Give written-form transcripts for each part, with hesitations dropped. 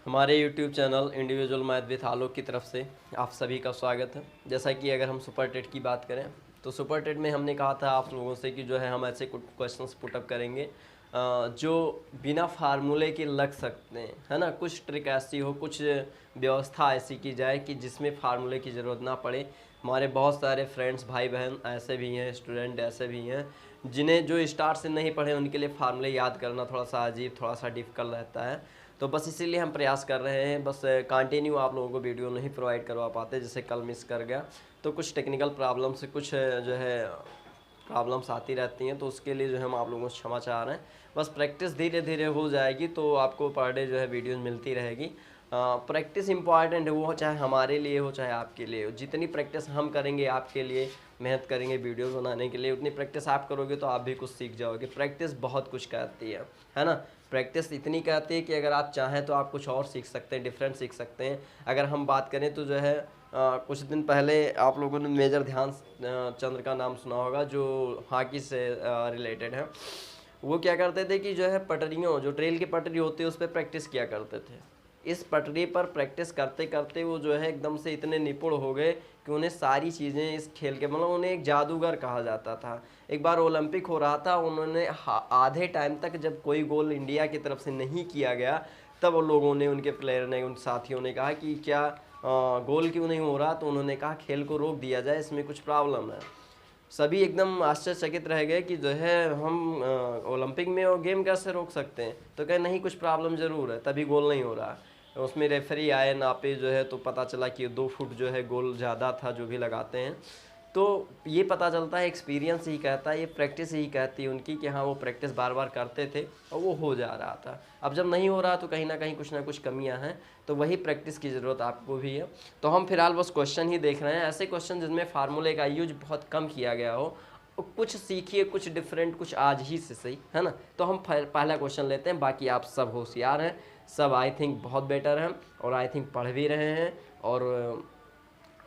हमारे YouTube channel individual math with Alok की तरफ से आप सभी का स्वागत है। जैसा कि अगर हम सुपर टेट की बात करें तो सुपर टेट में हमने कहा था आप लोगों से कि जो है हम ऐसे क्वेश्चंस पुटअप करेंगे जो बिना फार्मूले के लग सकते हैं, है ना। कुछ ट्रिक ऐसी हो, कुछ व्यवस्था ऐसी की जाए कि जिसमें फार्मूले की ज़रूरत ना पड़े। हमारे बहुत सारे फ्रेंड्स भाई बहन ऐसे भी हैं, स्टूडेंट ऐसे भी हैं जिन्हें जो स्टार्ट से नहीं पढ़े उनके लिए फार्मूले याद करना थोड़ा सा अजीब, थोड़ा सा डिफ़िकल्ट रहता है। तो बस इसीलिए हम प्रयास कर रहे हैं। बस कंटिन्यू आप लोगों को वीडियो नहीं प्रोवाइड करवा पाते, जैसे कल मिस कर गया तो कुछ टेक्निकल प्रॉब्लम से कुछ जो है प्रॉब्लम्स आती रहती हैं, तो उसके लिए जो है हम आप लोगों से क्षमा चाह रहे हैं। बस प्रैक्टिस धीरे धीरे हो जाएगी तो आपको पर डे जो है वीडियोज़ मिलती रहेगी। प्रैक्टिस इंपॉर्टेंट है, वो चाहे हमारे लिए हो चाहे आपके लिए हो। जितनी प्रैक्टिस हम करेंगे आपके लिए, मेहनत करेंगे वीडियोस बनाने के लिए, उतनी प्रैक्टिस आप करोगे तो आप भी कुछ सीख जाओगे। प्रैक्टिस बहुत कुछ कहती है ना। प्रैक्टिस इतनी कहती है कि अगर आप चाहें तो आप कुछ और सीख सकते हैं, डिफरेंट सीख सकते हैं। अगर हम बात करें तो जो है कुछ दिन पहले आप लोगों ने मेजर ध्यानचंद का नाम सुना होगा, जो हॉकी से रिलेटेड है। वो क्या करते थे कि जो है पटरियों, जो ट्रेल की पटरी होती है उस पर प्रैक्टिस किया करते थे। इस पटरी पर प्रैक्टिस करते करते वो जो है एकदम से इतने निपुण हो गए कि उन्हें सारी चीज़ें इस खेल के, मतलब उन्हें एक जादूगर कहा जाता था। एक बार ओलंपिक हो रहा था, उन्होंने आधे टाइम तक जब कोई गोल इंडिया की तरफ से नहीं किया गया, तब वो लोगों ने, उनके प्लेयर ने, उन साथियों ने कहा कि क्या गोल क्यों नहीं हो रहा। तो उन्होंने कहा खेल को रोक दिया जाए, इसमें कुछ प्रॉब्लम है। सभी एकदम आश्चर्यचकित रह गए कि जो है हम ओलंपिक में वो गेम कैसे रोक सकते हैं। तो कहे नहीं, कुछ प्रॉब्लम ज़रूर है, तभी गोल नहीं हो रहा। उसमें रेफरी आए, नापे जो है, तो पता चला कि 2 फुट जो है गोल ज़्यादा था जो भी लगाते हैं। तो ये पता चलता है, एक्सपीरियंस ही कहता है, ये प्रैक्टिस ही कहती है उनकी कि हाँ वो प्रैक्टिस बार बार करते थे और वो हो जा रहा था। अब जब नहीं हो रहा तो कहीं ना कुछ कमियां हैं, तो वही प्रैक्टिस की ज़रूरत आपको भी है। तो हम फिलहाल बस क्वेश्चन ही देख रहे हैं, ऐसे क्वेश्चन जिनमें फार्मूले का यूज बहुत कम किया गया हो। कुछ सीखिए, कुछ डिफरेंट, कुछ आज ही से सही, है ना। तो हम पहला क्वेश्चन लेते हैं। बाकी आप सब होशियार हैं, सब आई थिंक बहुत बेटर हैं और आई थिंक पढ़ भी रहे हैं, और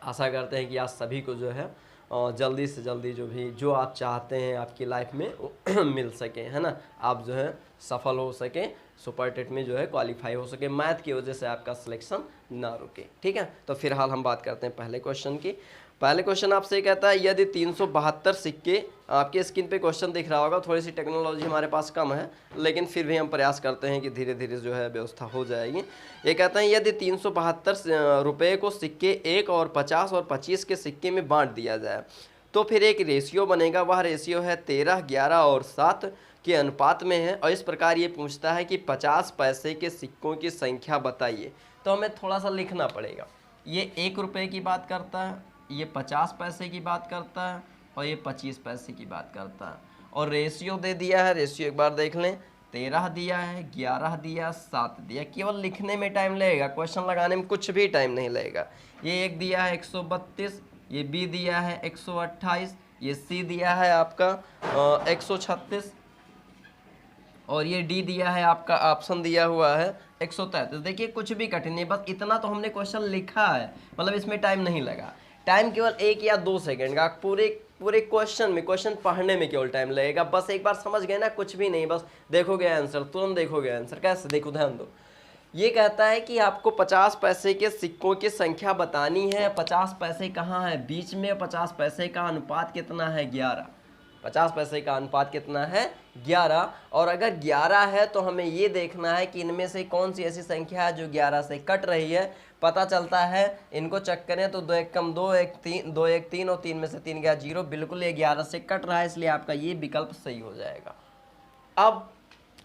आशा करते हैं कि आज सभी को जो है जल्दी से जल्दी जो आप चाहते हैं आपकी लाइफ में वो मिल सके, है ना। आप जो है सफल हो सके, सुपर टेट में जो है क्वालिफाई हो सके, मैथ की वजह से आपका सिलेक्शन ना रुके। ठीक है, तो फिलहाल हम बात करते हैं पहले क्वेश्चन की। पहले क्वेश्चन आपसे कहता है, यदि 372 सिक्के, आपके स्क्रीन पे क्वेश्चन दिख रहा होगा, थोड़ी सी टेक्नोलॉजी हमारे पास कम है लेकिन फिर भी हम प्रयास करते हैं कि धीरे धीरे जो है व्यवस्था हो जाएगी। ये कहते हैं यदि 372 रुपये को सिक्के 1 और 50 और 25 के सिक्के में बांट दिया जाए तो फिर एक रेशियो बनेगा। वह रेशियो है 13, 11 और 7 के अनुपात में है। और इस प्रकार ये पूछता है कि 50 पैसे के सिक्कों की संख्या बताइए। तो हमें थोड़ा सा लिखना पड़ेगा। ये 1 रुपये की बात करता है, ये 50 पैसे की बात करता है और ये 25 पैसे की बात करता है। और रेशियो दे दिया है, रेशियो एक बार देख लें, 13 दिया है, 11 दिया, 7 दिया। केवल लिखने में टाइम लगेगा, क्वेश्चन लगाने में कुछ भी टाइम नहीं लगेगा। ये एक दिया है 132, ये बी दिया है 128, ये सी दिया है आपका 136 और ये डी दिया है आपका, ऑप्शन दिया हुआ है 133। देखिए कुछ भी कठिन नहीं, बस इतना तो हमने क्वेश्चन लिखा है, मतलब इसमें टाइम नहीं लगा। टाइम केवल 1 या 2 सेकंड का, पूरे क्वेश्चन में, क्वेश्चन पढ़ने में केवल टाइम लगेगा। बस एक बार समझ गए ना, कुछ भी नहीं, बस देखोगे आंसर, तुरंत देखोगे आंसर। कैसे देखो, ध्यान दो। ये कहता है कि आपको 50 पैसे के सिक्कों की संख्या बतानी है। 50 पैसे कहाँ है, बीच में। 50 पैसे का अनुपात कितना है, 11। 50 पैसे का अनुपात कितना है, 11। और अगर 11 है तो हमें ये देखना है कि इनमें से कौन सी ऐसी संख्या है जो 11 से कट रही है। पता चलता है, इनको चेक करें तो 2 1 कम 2 1 3, 2 1 3 और 3 में से 3 गया 0। बिल्कुल ये 11 से कट रहा है, इसलिए आपका ये विकल्प सही हो जाएगा। अब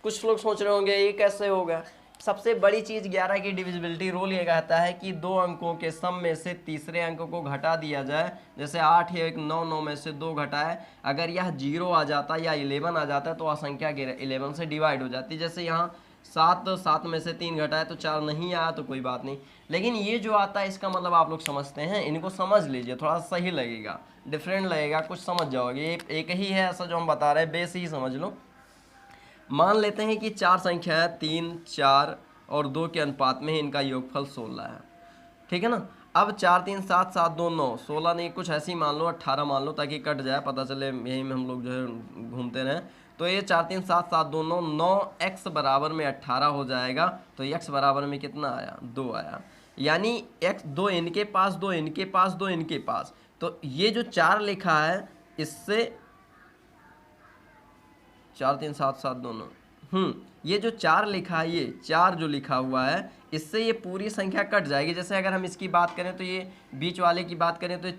कुछ लोग सोच रहे होंगे ये कैसे होगा। सबसे बड़ी चीज़ 11 की डिविजिबिलिटी रूल ये कहता है कि 2 अंकों के सम में से तीसरे अंक को घटा दिया जाए। जैसे 8 या 9, 9 में से 2 घटाए, अगर यह 0 आ जाता या 11 आ जाता है तो वह संख्या 11 से डिवाइड हो जाती है। जैसे यहाँ 7 में से 3 घटाए तो 4 नहीं आया तो कोई बात नहीं। लेकिन ये जो आता है इसका मतलब आप लोग समझते हैं, इनको समझ लीजिए, थोड़ा सा सही लगेगा, डिफरेंट लगेगा, कुछ समझ जाओगे। एक ही है ऐसा जो हम बता रहे हैं, बेस ही समझ लो। मान लेते हैं कि 4 संख्या है, 3, 4 और 2 के अनुपात में इनका योगफल 16 है। ठीक है ना। अब 4 3 7 7 2 9, 16 नहीं, कुछ ऐसी मान लो, 18 मान लो, ताकि कट जाए, पता चले यही में हम लोग जो है घूमते रहें। तो ये 4 3 7 7 2 9, 9x बराबर में 18 हो जाएगा। तो x बराबर में कितना आया, 2 आया। यानी x 2 इनके पास, 2 इनके पास, 2 इनके पास। तो ये जो 4 लिखा है इससे 4 3 7 7 2 9, ये जो 4 लिखा है, ये 4 जो लिखा हुआ है इससे ये पूरी संख्या कट जाएगी। जैसे अगर हम इसकी बात करें तो ये बीच वाले की बात करें तो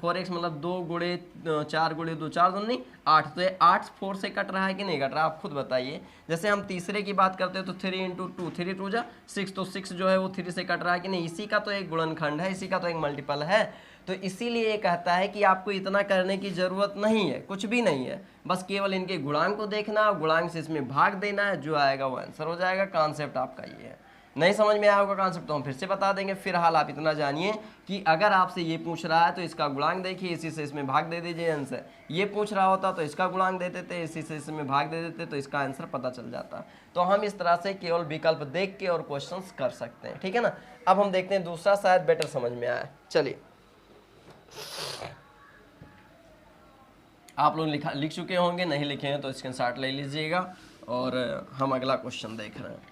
4x मतलब 2 गुणे 4 गुणे 2 4 2 नहीं 8, तो ये 8 4 से कट रहा है कि नहीं कट रहा, आप खुद बताइए। जैसे हम तीसरे की बात करते हैं तो 3 इंटू 2 3 2 जा 6, तो 6 जो है वो 3 से कट रहा है कि नहीं। इसी का तो एक गुणनखंड है, इसी का तो एक मल्टीपल है। तो इसीलिए ये कहता है कि आपको इतना करने की ज़रूरत नहीं है, कुछ भी नहीं है, बस केवल इनके गुणांक को देखना, गुणांक से इसमें भाग देना है, जो आएगा वो आंसर हो जाएगा। कॉन्सेप्ट आपका ये है। नहीं समझ में आया होगा कॉन्सेप्ट तो हम फिर से बता देंगे। फिलहाल आप इतना जानिए कि अगर आपसे ये पूछ रहा है तो इसका गुणांक देखिए, इसी से इसमें भाग दे दीजिए आंसर। ये पूछ रहा होता तो इसका गुणांक दे देते, इसी से इसमें भाग दे देते, तो इसका आंसर पता चल जाता। तो हम इस तरह से केवल विकल्प देख के और क्वेश्चंस कर सकते हैं, ठीक है ना। अब हम देखते हैं दूसरा, शायद बेटर समझ में आया। चलिए, आप लोग लिख चुके होंगे, नहीं लिखे हैं तो स्क्रीनशॉट ले लीजिएगा और हम अगला क्वेश्चन देख रहे हैं।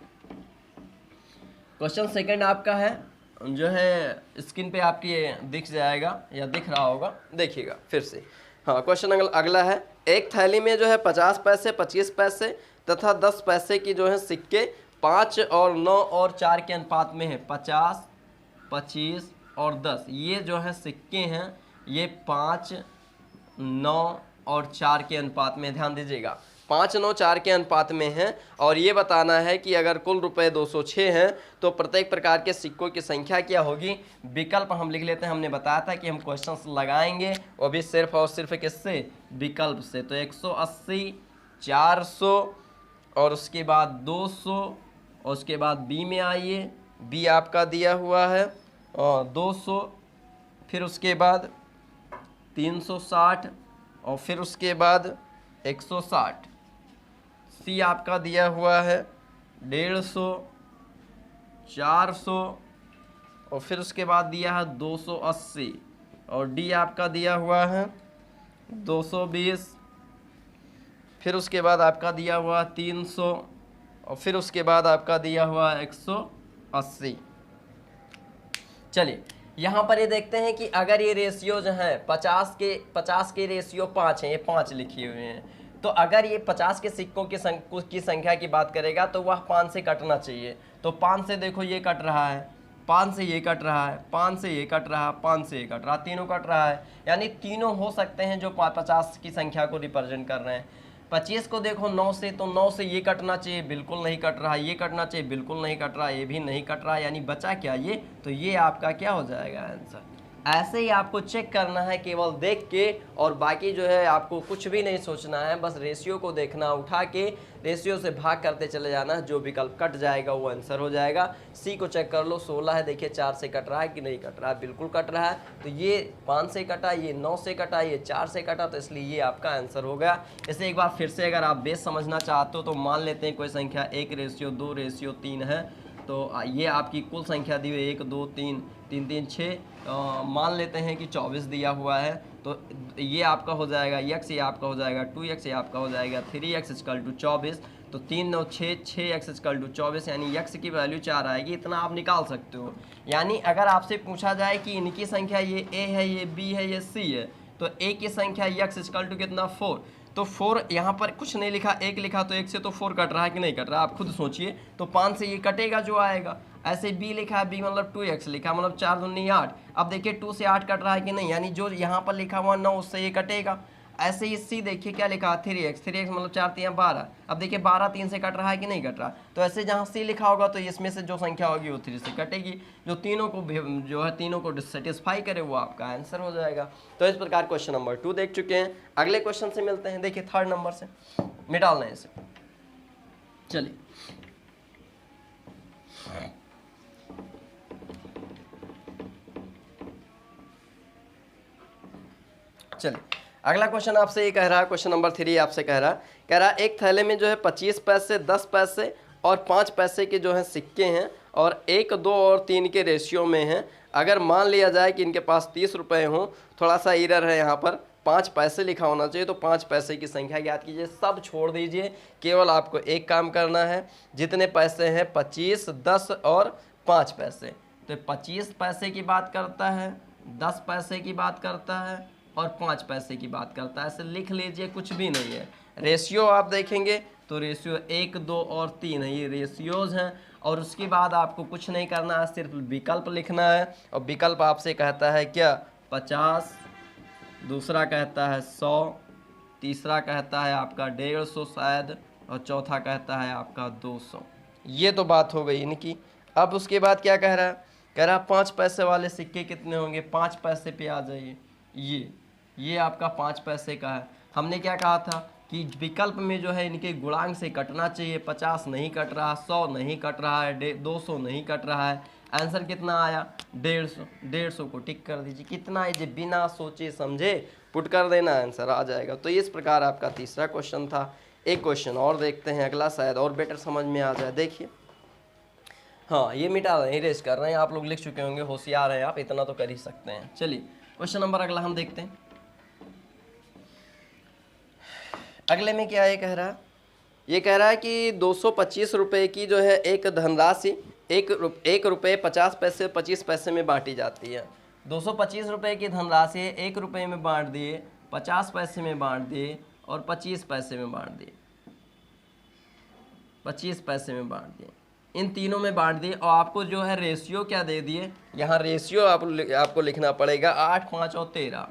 क्वेश्चन सेकंड आपका है, जो है स्क्रीन पे आपकी दिख जाएगा या दिख रहा होगा, देखिएगा फिर से। हाँ, क्वेश्चन अगला है, एक थैली में जो है 50 पैसे, 25 पैसे तथा 10 पैसे की जो है सिक्के 5 और 9 और 4 के अनुपात में है। 50, 25 और 10 ये जो है सिक्के हैं, ये 5, 9 और 4 के अनुपात में, ध्यान दीजिएगा 5, 9, 4 के अनुपात में है। और ये बताना है कि अगर कुल रुपए 206 हैं तो प्रत्येक प्रकार के सिक्कों की संख्या क्या होगी। विकल्प हम लिख लेते हैं, हमने बताया था कि हम क्वेश्चंस लगाएंगे वो भी सिर्फ और सिर्फ किससे, विकल्प से। तो 180, 400 और उसके बाद 200 और उसके बाद बी में आइए, बी आपका दिया हुआ है 200, फिर उसके बाद 360 और फिर उसके बाद 160, सी आपका दिया हुआ है 150, 400 और फिर उसके बाद दिया है 280 और डी आपका दिया हुआ है 220, फिर उसके बाद आपका दिया हुआ 300 और फिर उसके बाद आपका दिया हुआ 180। चलिए यहाँ पर ये देखते हैं कि अगर ये रेशियो जो है 50 के रेशियो 5 हैं, ये 5 लिखे हुए हैं, तो अगर ये 50 के सिक्कों की संख्या की बात करेगा तो वह 5 से कटना चाहिए। तो 5 से देखो ये कट रहा है, 5 से ये कट रहा है, 5 से ये कट रहा है, 5 से ये कट रहा है, तीनों कट रहा है, यानी तीनों हो सकते हैं जो 50 की संख्या को रिप्रेजेंट कर रहे हैं। 25 को देखो 9 से, तो 9 से ये कटना चाहिए, बिल्कुल नहीं कट रहा, ये कटना चाहिए, बिल्कुल नहीं कट रहा, ये भी नहीं कट रहा, यानी बचा क्या ये, तो ये आपका क्या हो जाएगा आंसर। ऐसे ही आपको चेक करना है केवल देख के, और बाकी जो है आपको कुछ भी नहीं सोचना है, बस रेशियो को देखना, उठा के रेशियो से भाग करते चले जाना, जो विकल्प कट जाएगा वो आंसर हो जाएगा। सी को चेक कर लो, 16 है, देखिए 4 से कट रहा है कि नहीं कट रहा है, बिल्कुल कट रहा है। तो ये 5 से कटा, ये 9 से कटा, ये 4 से कटा, तो इसलिए ये आपका आंसर हो गया। इसे एक बार फिर से अगर आप बेस समझना चाहते हो तो मान लेते हैं कोई संख्या 1:2:3 है, तो ये आपकी कुल संख्या दी हुई 1 2 3 3 3 6, मान लेते हैं कि 24 दिया हुआ है, तो ये आपका हो जाएगा x, ये आपका हो जाएगा 2x, ये आपका हो जाएगा 3x = 24। तो 3 9 6, 6x = 24, यानी x की वैल्यू 4 आएगी। इतना आप निकाल सकते हो। यानी अगर आपसे पूछा जाए कि इनकी संख्या ये a है, ये b है, ये c है, तो a की संख्या x = कितना 4, तो 4 यहाँ पर कुछ नहीं लिखा, 1 लिखा, तो 1 से तो 4 कट रहा है कि नहीं कट रहा, आप खुद सोचिए। तो 5 से ये कटेगा जो आएगा। ऐसे b लिखा है, b मतलब 2x लिखा, मतलब 4 दूनी 8। अब देखिए 2 से 8 कट रहा है कि नहीं, यानी जो यहाँ पर लिखा हुआ 9 उससे ये कटेगा। ऐसे ही c देखिए क्या लिखा है 3x, 3x मतलब 4 3 12। अब देखिए 12 3 से कट रहा है कि नहीं कट रहा, तो ऐसे जहाँ c लिखा होगा तो इसमें से जो संख्या होगी वो 3 से कटेगी, जो तीनों को जो है तीनों को सेटिस्फाई करे वो आपका आंसर हो जाएगा। तो इस प्रकार क्वेश्चन नंबर 2 देख चुके हैं। अगले क्वेश्चन से मिलते हैं, देखिए 3rd नंबर से मिटालना है इसे। चलिए अगला क्वेश्चन आपसे ये कह रहा है, क्वेश्चन नंबर 3 आपसे कह रहा है एक थैले में जो है 25 पैसे, 10 पैसे और 5 पैसे के जो है सिक्के हैं और 1 2 और 3 के रेशियो में हैं। अगर मान लिया जाए कि इनके पास 30 रुपये हों, थोड़ा सा एरर है यहाँ पर, 5 पैसे लिखा होना चाहिए, तो 5 पैसे की संख्या ज्ञात कीजिए। सब छोड़ दीजिए, केवल आपको एक काम करना है। जितने पैसे हैं 25, 10 और 5 पैसे, तो 25 पैसे की बात करता है, 10 पैसे की बात करता है और 5 पैसे की बात करता है। ऐसे लिख लीजिए, कुछ भी नहीं है। रेशियो आप देखेंगे तो रेशियो 1, 2 और 3 है, ये रेशियोज हैं। और उसके बाद आपको कुछ नहीं करना है, सिर्फ विकल्प लिखना है। और विकल्प आपसे कहता है क्या, 50, दूसरा कहता है 100, तीसरा कहता है आपका 150 शायद, और चौथा कहता है आपका 200। ये तो बात हो गई इनकी। अब उसके बाद क्या कह रहा है, कह रहा है 5 पैसे वाले सिक्के कितने होंगे। 5 पैसे पे आ जाइए, ये आपका 5 पैसे का है। हमने क्या कहा था कि विकल्प में जो है इनके गुणांक से कटना चाहिए। 50 नहीं कट रहा, 100 नहीं कट रहा है, 200 नहीं कट रहा है। आंसर कितना आया, 150। 150 को टिक कर दीजिए। कितना है, बिना सोचे समझे पुट कर देना, आंसर आ जाएगा। तो इस प्रकार आपका तीसरा क्वेश्चन था। एक क्वेश्चन और देखते हैं, अगला शायद और बेटर समझ में आ जाए। देखिए, हाँ ये मिटा रहे हैं, इरेज कर रहे हैं। आप लोग लिख चुके होंगे, होशियार हैं आप, इतना तो कर ही सकते हैं। चलिए क्वेश्चन नंबर अगला हम देखते हैं। अगले में क्या ये कह रहा है, ये कह रहा है कि 225 रुपये की जो है एक धनराशि 1 रुपये 50 पैसे 25 पैसे में बांटी जाती है। 225 रुपये की धनराशि 1 रुपये में बांट दिए, 50 पैसे में बांट दिए और 25 पैसे में बांट दिए। 25 पैसे में बांट दिए, इन तीनों में बांट दिए। और आपको जो है रेशियो क्या दे दिए, यहाँ रेशियो आपको लिखना पड़ेगा 8, 5 और 13।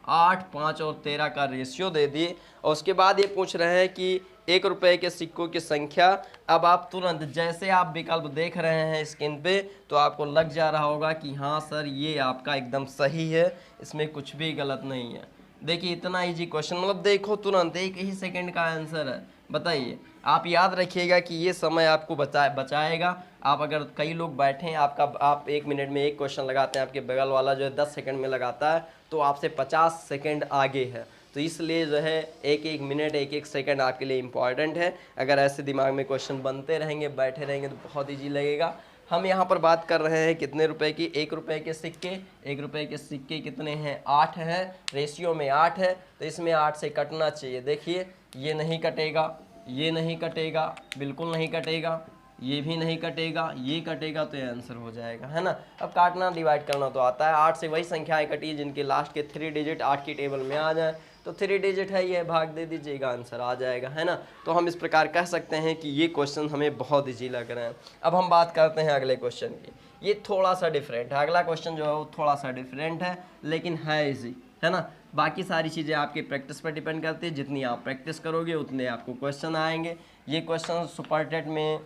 8, 5 और 13 का रेशियो दे दिए। और उसके बाद ये पूछ रहे हैं कि 1 रुपये के सिक्कों की संख्या। अब आप तुरंत जैसे आप विकल्प देख रहे हैं स्क्रीन पे, तो आपको लग जा रहा होगा कि हाँ सर ये आपका एकदम सही है, इसमें कुछ भी गलत नहीं है। देखिए इतना इजी क्वेश्चन, मतलब देखो तुरंत 1 ही सेकंड का आंसर है। बताइए, आप याद रखिएगा कि ये समय आपको बचाएगा। आप अगर कई लोग बैठे हैं, आप 1 मिनट में एक क्वेश्चन लगाते हैं, आपके बगल वाला जो है 10 सेकंड में लगाता है, तो आपसे 50 सेकंड आगे है। तो इसलिए जो है 1-1 मिनट 1-1 सेकंड आपके लिए इम्पॉर्टेंट है। अगर ऐसे दिमाग में क्वेश्चन बनते रहेंगे, बैठे रहेंगे, तो बहुत ईजी लगेगा। हम यहाँ पर बात कर रहे हैं कितने रुपए की, 1 रुपये के सिक्के। 1 रुपये के सिक्के कितने हैं, 8 है, रेशियो में 8 है, तो इसमें 8 से कटना चाहिए। देखिए ये नहीं कटेगा, ये नहीं कटेगा, बिल्कुल नहीं कटेगा, ये भी नहीं कटेगा, ये कटेगा, तो ये आंसर हो जाएगा, है ना। अब काटना डिवाइड करना तो आता है। 8 से वही संख्याएं कटी जिनके लास्ट के 3 डिजिट 8 की टेबल में आ जाए, तो 3 डिजिट है, ये भाग दे दीजिएगा, आंसर आ जाएगा, है ना। तो हम इस प्रकार कह सकते हैं कि ये क्वेश्चन हमें बहुत ईजी लग रहे हैं। अब हम बात करते हैं अगले क्वेश्चन की। ये थोड़ा सा डिफरेंट है, अगला क्वेश्चन जो है वो थोड़ा सा डिफरेंट है, लेकिन है ईजी, है ना। बाकी सारी चीज़ें आपके प्रैक्टिस पर डिपेंड करती है। जितनी आप प्रैक्टिस करोगे उतने आपको क्वेश्चन आएंगे। ये क्वेश्चन सुपर टेट में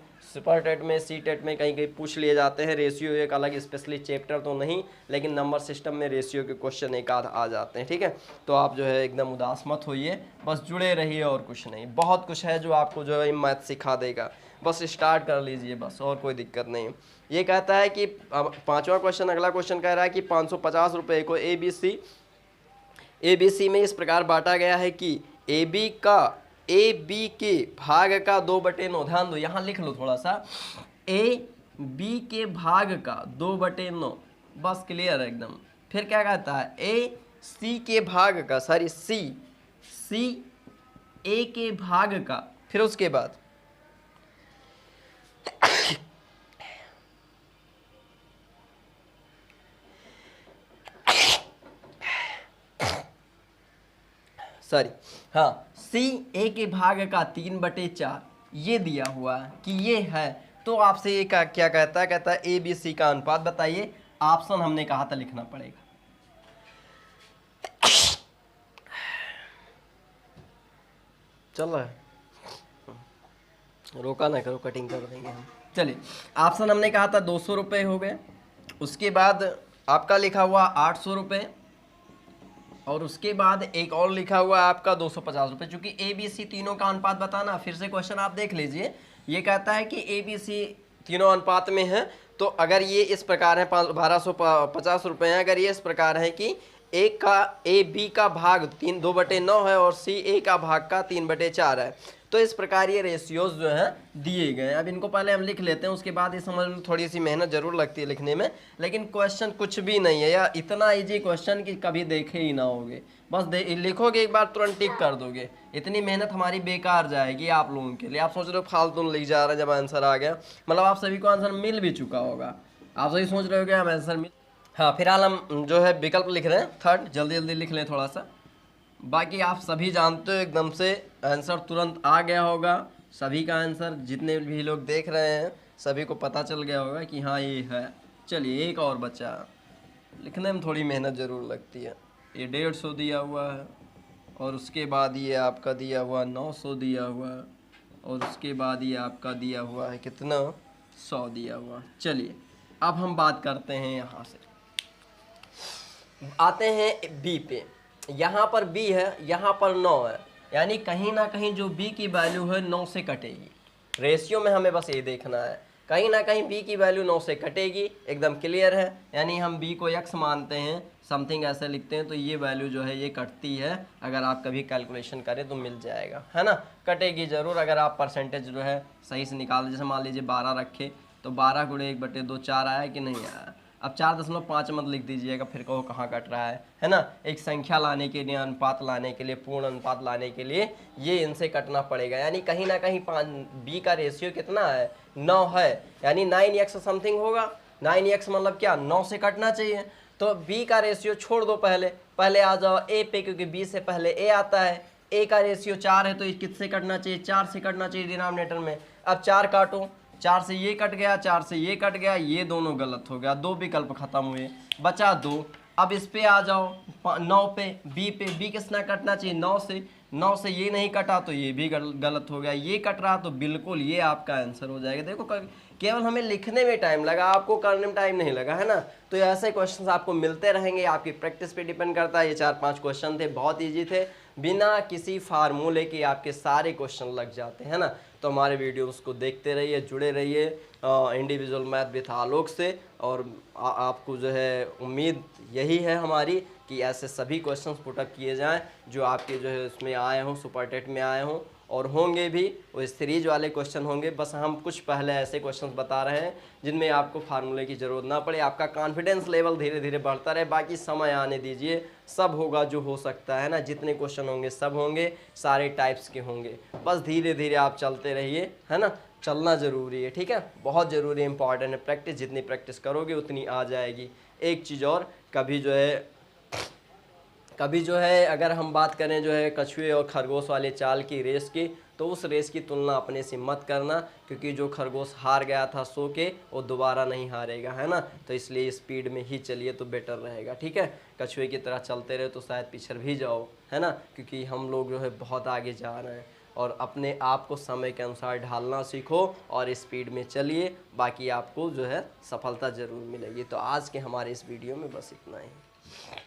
सी टेट में कहीं कहीं पूछ लिए जाते हैं। रेशियो एक अलग स्पेशली चैप्टर तो नहीं, लेकिन नंबर सिस्टम में रेशियो के क्वेश्चन एक आध आ जाते हैं, ठीक है। तो आप जो है एकदम उदास मत होइए, बस जुड़े रहिए, और कुछ नहीं। बहुत कुछ है जो आपको जो है मैथ सिखा देगा, बस स्टार्ट कर लीजिए बस, और कोई दिक्कत नहीं। ये कहता है कि 5वां क्वेश्चन, अगला क्वेश्चन कह रहा है कि 550 रुपये को ABC में इस प्रकार बांटा गया है कि AB के भाग का 2/9। ध्यान दो, यहाँ लिख लो थोड़ा सा, AB के भाग का 2/9, बस क्लियर है एकदम। फिर क्या कहता है, AC के भाग का, सॉरी A के भाग का, फिर उसके बाद A के भाग का 3/4 ये दिया हुआ है कि ये है। तो आपसे ये क्या कहता है, कहता है ABC का अनुपात बताइए। ऑप्शन हमने कहा था लिखना पड़ेगा। चल रहा है, रोका ना करो, कटिंग कर देंगे हम। चलिए, ऑप्शन हमने कहा था 200 रुपये हो गए, उसके बाद आपका लिखा हुआ 800 रुपये, और उसके बाद एक और लिखा हुआ है आपका 250 रुपये। चूंकि ABC तीनों का अनुपात बताना, फिर से क्वेश्चन आप देख लीजिए। ये कहता है कि ABC तीनों अनुपात में है, तो अगर ये इस प्रकार है 1250 रुपये हैं, अगर ये इस प्रकार है कि ए बी का भाग 2/9 है और सी ए का भाग का 3/4 है। तो इस प्रकार ये रेशियोज जो हैं दिए गए हैं। अब इनको पहले हम लिख लेते हैं, उसके बाद ये समझ में थोड़ी सी मेहनत जरूर लगती है लिखने में, लेकिन क्वेश्चन कुछ भी नहीं है या इतना इजी क्वेश्चन कि कभी देखे ही ना होगे। बस लिखोगे एक बार तुरंत टिक कर दोगे। इतनी मेहनत हमारी बेकार जाएगी आप लोगों के लिए। आप सोच रहे हो फालतू लिख जा रहे हैं, जब आंसर आ गया मतलब आप सभी को आंसर मिल भी चुका होगा। आप सभी सोच रहे हो कि हम आंसर मिल, हाँ फिलहाल हम जो है विकल्प लिख रहे हैं थर्ड, जल्दी जल्दी लिख लें थोड़ा सा। बाकी आप सभी जानते हो एकदम से आंसर तुरंत आ गया होगा। सभी का आंसर जितने भी लोग देख रहे हैं सभी को पता चल गया होगा कि हाँ ये है। चलिए एक और बचा, लिखने में थोड़ी मेहनत ज़रूर लगती है। ये 150 दिया हुआ है और उसके बाद ये आपका दिया हुआ 900 दिया हुआ है और उसके बाद ये आपका दिया हुआ है कितना 100 दिया हुआ। चलिए अब हम बात करते हैं, यहाँ से आते हैं बी पे। यहाँ पर बी है, यहाँ पर 9 है, यानी कहीं ना कहीं जो बी की वैल्यू है 9 से कटेगी। रेशियो में हमें बस ये देखना है, कहीं ना कहीं बी की वैल्यू 9 से कटेगी, एकदम क्लियर है। यानी हम बी को x मानते हैं, समथिंग ऐसे लिखते हैं, तो ये वैल्यू जो है ये कटती है। अगर आप कभी कैलकुलेशन करें तो मिल जाएगा, है ना, कटेगी ज़रूर। अगर आप परसेंटेज जो है सही से निकाल, जैसे मान लीजिए 12 रखे तो 12 × 1/2 4 आया कि नहीं आया। अब 4.5 मत लिख दीजिएगा, फिर कहो कहाँ कट रहा है ना। एक संख्या लाने के लिए, अनुपात लाने के लिए, पूर्ण अनुपात लाने के लिए ये इनसे कटना पड़ेगा। यानी कहीं ना कहीं बी का रेशियो कितना है 9 है, यानी 9x समथिंग होगा। 9x मतलब क्या 9 से कटना चाहिए। तो बी का रेशियो छोड़ दो, पहले आ जाओ ए पे, क्योंकि बी से पहले ए आता है। ए का रेशियो 4 है तो ये किससे कटना चाहिए 4 से कटना चाहिए डिनोमिनेटर में। अब 4 काटो, 4 से ये कट गया, 4 से ये कट गया, ये दोनों गलत हो गया, 2 विकल्प खत्म हुए, बचा 2। अब इस पे आ जाओ 9 पे, बी किसना कटना चाहिए 9 से ये नहीं कटा तो ये भी गलत हो गया। ये कट रहा तो बिल्कुल ये आपका आंसर हो जाएगा। देखो केवल हमें लिखने में टाइम लगा, आपको करने में टाइम नहीं लगा, है ना। तो ऐसे क्वेश्चंस आपको मिलते रहेंगे, आपकी प्रैक्टिस पे डिपेंड करता है। ये 4-5 क्वेश्चन थे, बहुत ईजी थे, बिना किसी फार्मूले के आपके सारे क्वेश्चन लग जाते हैं ना। तो हमारे वीडियोस को देखते रहिए, जुड़े रहिए इंडिविजुअल मैथ विथ आलोक से। और आपको जो है उम्मीद यही है हमारी कि ऐसे सभी क्वेश्चंस पुटअप किए जाएं जो आपके जो है उसमें आए हों, सुपर टेट में आए हों, और होंगे भी वो सीरीज वाले क्वेश्चन होंगे। बस हम कुछ पहले ऐसे क्वेश्चंस बता रहे हैं जिनमें आपको फार्मूले की ज़रूरत ना पड़े, आपका कॉन्फिडेंस लेवल धीरे धीरे बढ़ता रहे। बाकी समय आने दीजिए, सब होगा जो हो सकता है ना। जितने क्वेश्चन होंगे सब होंगे, सारे टाइप्स के होंगे। बस धीरे धीरे आप चलते रहिए, है ना, चलना ज़रूरी है, ठीक है, बहुत ज़रूरी इंपॉर्टेंट है प्रैक्टिस। जितनी प्रैक्टिस करोगे उतनी आ जाएगी। एक चीज़ और, कभी जो है अगर हम बात करें जो है कछुए और खरगोश वाले चाल की रेस की, तो उस रेस की तुलना अपने से मत करना, क्योंकि जो खरगोश हार गया था सो के वो दोबारा नहीं हारेगा, है ना। तो इसलिए स्पीड में ही चलिए तो बेटर रहेगा, ठीक है। कछुए की तरह चलते रहे तो शायद पिछड़ भी जाओ, है ना, क्योंकि हम लोग जो है बहुत आगे जा रहे हैं। और अपने आप को समय के अनुसार ढालना सीखो और स्पीड में चलिए, बाकी आपको जो है सफलता ज़रूर मिलेगी। तो आज के हमारे इस वीडियो में बस इतना ही।